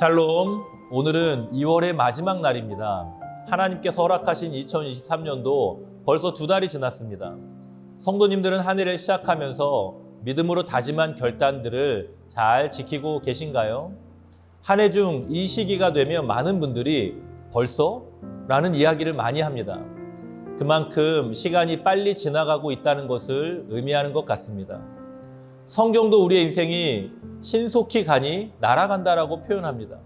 샬롬, 오늘은 2월의 마지막 날입니다. 하나님께서 허락하신 2023년도 벌써 2달이 지났습니다. 성도님들은 한 해를 시작하면서 믿음으로 다짐한 결단들을 잘 지키고 계신가요? 한 해 중 이 시기가 되면 많은 분들이 벌써? 라는 이야기를 많이 합니다. 그만큼 시간이 빨리 지나가고 있다는 것을 의미하는 것 같습니다. 성경도 우리의 인생이 신속히 가니 날아간다라고 표현합니다.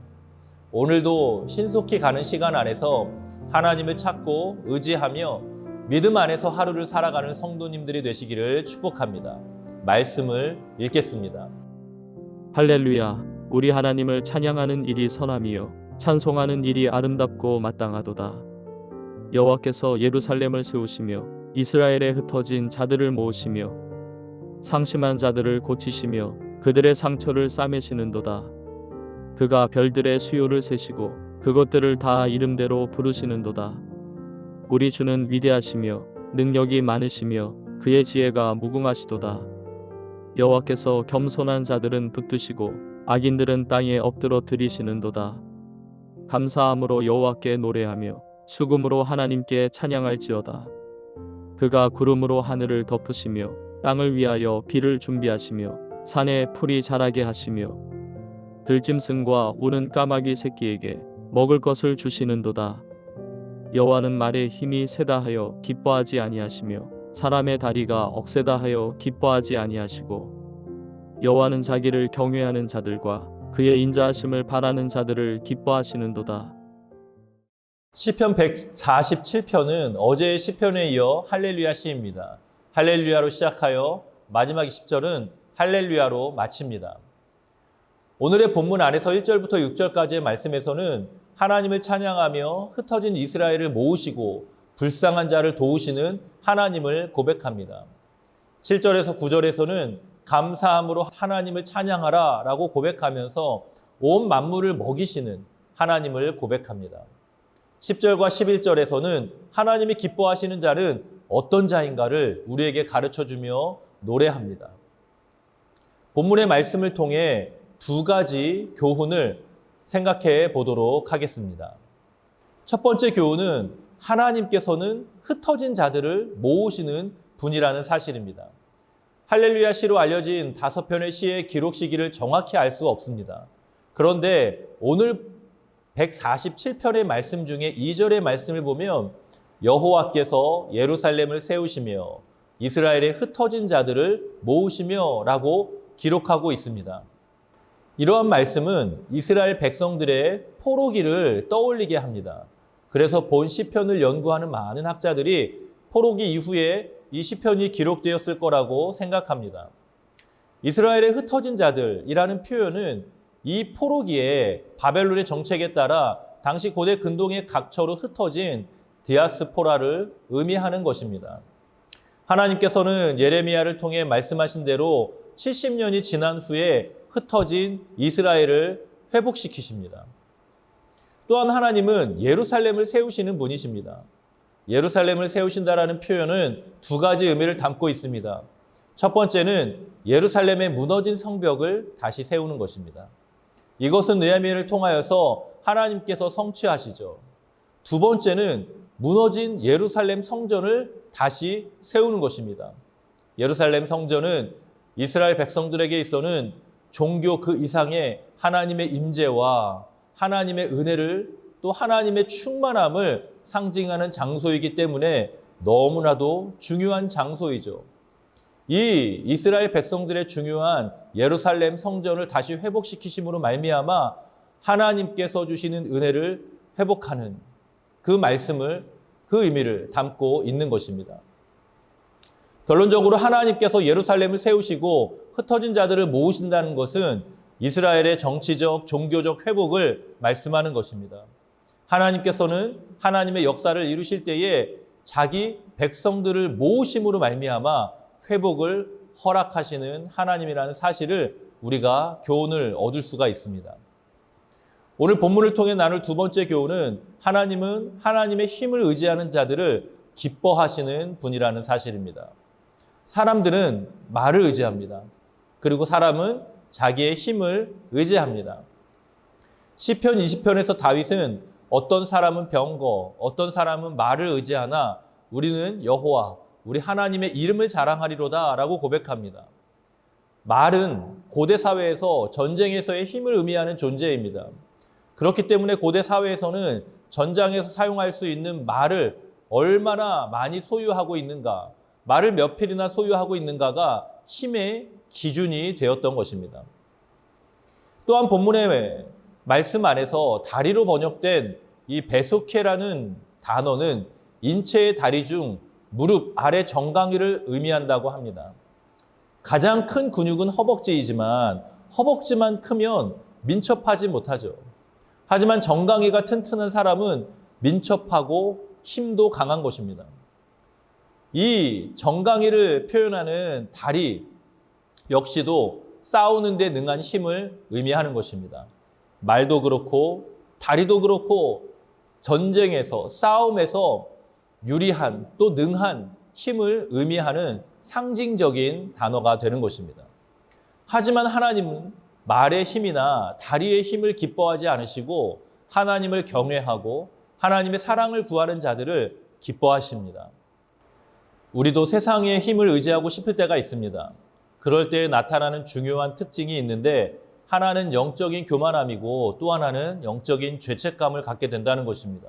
오늘도 신속히 가는 시간 안에서 하나님을 찾고 의지하며 믿음 안에서 하루를 살아가는 성도님들이 되시기를 축복합니다. 말씀을 읽겠습니다. 할렐루야. 우리 하나님을 찬양하는 일이 선함이요 찬송하는 일이 아름답고 마땅하도다. 여호와께서 예루살렘을 세우시며 이스라엘에 흩어진 자들을 모으시며 상심한 자들을 고치시며 그들의 상처를 싸매시는도다. 그가 별들의 수요를 세시고 그것들을 다 이름대로 부르시는도다. 우리 주는 위대하시며 능력이 많으시며 그의 지혜가 무궁하시도다. 여호와께서 겸손한 자들은 붙드시고 악인들은 땅에 엎드러 들이시는도다. 감사함으로 여호와께 노래하며 수금으로 하나님께 찬양할지어다. 그가 구름으로 하늘을 덮으시며 땅을 위하여 비를 준비하시며 산에 풀이 자라게 하시며 들짐승과 우는 까마귀 새끼에게 먹을 것을 주시는도다. 여호와는 말에 힘이 세다 하여 기뻐하지 아니하시며 사람의 다리가 억세다 하여 기뻐하지 아니하시고 여호와는 자기를 경외하는 자들과 그의 인자하심을 바라는 자들을 기뻐하시는도다. 시편 147편은 어제의 시편에 이어 할렐루야 시입니다. 할렐루야로 시작하여 마지막 10절은 할렐루야로 마칩니다. 오늘의 본문 안에서 1절부터 6절까지의 말씀에서는 하나님을 찬양하며 흩어진 이스라엘을 모으시고 불쌍한 자를 도우시는 하나님을 고백합니다. 7절에서 9절에서는 감사함으로 하나님을 찬양하라 라고 고백하면서 온 만물을 먹이시는 하나님을 고백합니다. 10절과 11절에서는 하나님이 기뻐하시는 자는 어떤 자인가를 우리에게 가르쳐주며 노래합니다. 본문의 말씀을 통해 2가지 교훈을 생각해 보도록 하겠습니다. 첫 번째 교훈은 하나님께서는 흩어진 자들을 모으시는 분이라는 사실입니다. 할렐루야 시로 알려진 5편의 시의 기록 시기를 정확히 알 수 없습니다. 그런데 오늘 147편의 말씀 중에 2절의 말씀을 보면 여호와께서 예루살렘을 세우시며 이스라엘의 흩어진 자들을 모으시며 라고 기록하고 있습니다. 이러한 말씀은 이스라엘 백성들의 포로기를 떠올리게 합니다. 그래서 본 시편을 연구하는 많은 학자들이 포로기 이후에 이 시편이 기록되었을 거라고 생각합니다. 이스라엘의 흩어진 자들이라는 표현은 이 포로기에 바벨론의 정책에 따라 당시 고대 근동의 각처로 흩어진 디아스포라를 의미하는 것입니다. 하나님께서는 예레미야를 통해 말씀하신 대로 70년이 지난 후에 흩어진 이스라엘을 회복시키십니다. 또한 하나님은 예루살렘을 세우시는 분이십니다. 예루살렘을 세우신다라는 표현은 2가지 의미를 담고 있습니다. 첫 번째는 예루살렘의 무너진 성벽을 다시 세우는 것입니다. 이것은 느헤미야를 통하여서 하나님께서 성취하시죠. 2번째는 무너진 예루살렘 성전을 다시 세우는 것입니다. 예루살렘 성전은 이스라엘 백성들에게 있어서는 종교 그 이상의 하나님의 임재와 하나님의 은혜를 또 하나님의 충만함을 상징하는 장소이기 때문에 너무나도 중요한 장소이죠. 이 이스라엘 백성들의 중요한 예루살렘 성전을 다시 회복시키심으로 말미암아 하나님께서 주시는 은혜를 회복하는 그 말씀을, 그 의미를 담고 있는 것입니다. 결론적으로 하나님께서 예루살렘을 세우시고 흩어진 자들을 모으신다는 것은 이스라엘의 정치적, 종교적 회복을 말씀하는 것입니다. 하나님께서는 하나님의 역사를 이루실 때에 자기 백성들을 모으심으로 말미암아 회복을 허락하시는 하나님이라는 사실을 우리가 교훈을 얻을 수가 있습니다. 오늘 본문을 통해 나눌 2번째 교훈은 하나님은 하나님의 힘을 의지하는 자들을 기뻐하시는 분이라는 사실입니다. 사람들은 말을 의지합니다. 그리고 사람은 자기의 힘을 의지합니다. 시편 20편에서 다윗은 어떤 사람은 병거, 어떤 사람은 말을 의지하나 우리는 여호와, 우리 하나님의 이름을 자랑하리로다 라고 고백합니다. 말은 고대 사회에서 전쟁에서의 힘을 의미하는 존재입니다. 그렇기 때문에 고대 사회에서는 전장에서 사용할 수 있는 말을 얼마나 많이 소유하고 있는가, 말을 몇 필이나 소유하고 있는가가 힘의 기준이 되었던 것입니다. 또한 본문의 말씀 안에서 다리로 번역된 이 베소케라는 단어는 인체의 다리 중 무릎 아래 정강이를 의미한다고 합니다. 가장 큰 근육은 허벅지이지만 허벅지만 크면 민첩하지 못하죠. 하지만 정강이가 튼튼한 사람은 민첩하고 힘도 강한 것입니다. 이 정강이를 표현하는 다리 역시도 싸우는 데 능한 힘을 의미하는 것입니다. 말도 그렇고 다리도 그렇고 전쟁에서 싸움에서 유리한 또 능한 힘을 의미하는 상징적인 단어가 되는 것입니다. 하지만 하나님은 말의 힘이나 다리의 힘을 기뻐하지 않으시고 하나님을 경외하고 하나님의 사랑을 구하는 자들을 기뻐하십니다. 우리도 세상의 힘을 의지하고 싶을 때가 있습니다. 그럴 때 나타나는 중요한 특징이 있는데 하나는 영적인 교만함이고 또 하나는 영적인 죄책감을 갖게 된다는 것입니다.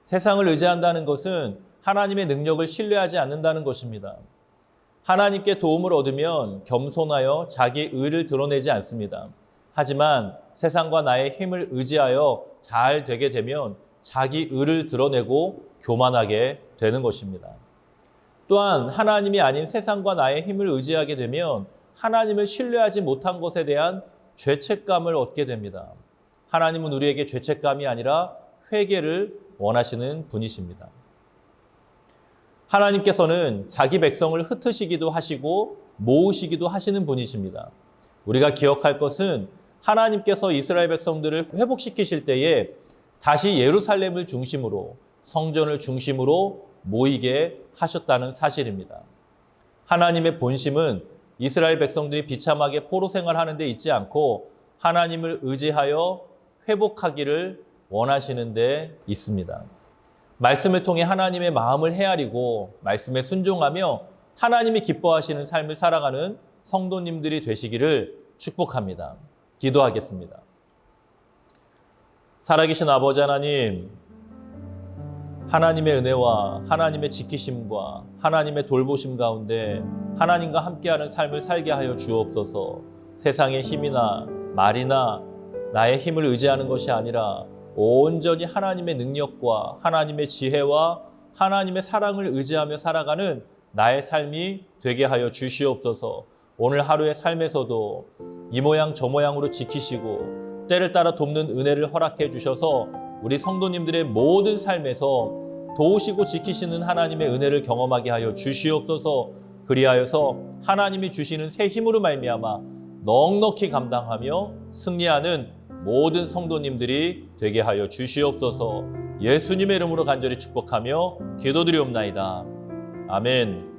세상을 의지한다는 것은 하나님의 능력을 신뢰하지 않는다는 것입니다. 하나님께 도움을 얻으면 겸손하여 자기 의를 드러내지 않습니다. 하지만 세상과 나의 힘을 의지하여 잘 되게 되면 자기 의를 드러내고 교만하게 되는 것입니다. 또한 하나님이 아닌 세상과 나의 힘을 의지하게 되면 하나님을 신뢰하지 못한 것에 대한 죄책감을 얻게 됩니다. 하나님은 우리에게 죄책감이 아니라 회개를 원하시는 분이십니다. 하나님께서는 자기 백성을 흩으시기도 하시고 모으시기도 하시는 분이십니다. 우리가 기억할 것은 하나님께서 이스라엘 백성들을 회복시키실 때에 다시 예루살렘을 중심으로 성전을 중심으로 모이게 하셨다는 사실입니다. 하나님의 본심은 이스라엘 백성들이 비참하게 포로 생활하는 데 있지 않고 하나님을 의지하여 회복하기를 원하시는 데 있습니다. 말씀을 통해 하나님의 마음을 헤아리고 말씀에 순종하며 하나님이 기뻐하시는 삶을 살아가는 성도님들이 되시기를 축복합니다. 기도하겠습니다. 살아계신 아버지 하나님, 하나님의 은혜와 하나님의 지키심과 하나님의 돌보심 가운데 하나님과 함께하는 삶을 살게 하여 주옵소서. 세상의 힘이나 말이나 나의 힘을 의지하는 것이 아니라 온전히 하나님의 능력과 하나님의 지혜와 하나님의 사랑을 의지하며 살아가는 나의 삶이 되게 하여 주시옵소서. 오늘 하루의 삶에서도 이 모양 저 모양으로 지키시고 때를 따라 돕는 은혜를 허락해 주셔서 우리 성도님들의 모든 삶에서 도우시고 지키시는 하나님의 은혜를 경험하게 하여 주시옵소서. 그리하여서 하나님이 주시는 새 힘으로 말미암아 넉넉히 감당하며 승리하는 모든 성도님들이 되게 하여 주시옵소서. 예수님의 이름으로 간절히 축복하며 기도드리옵나이다. 아멘.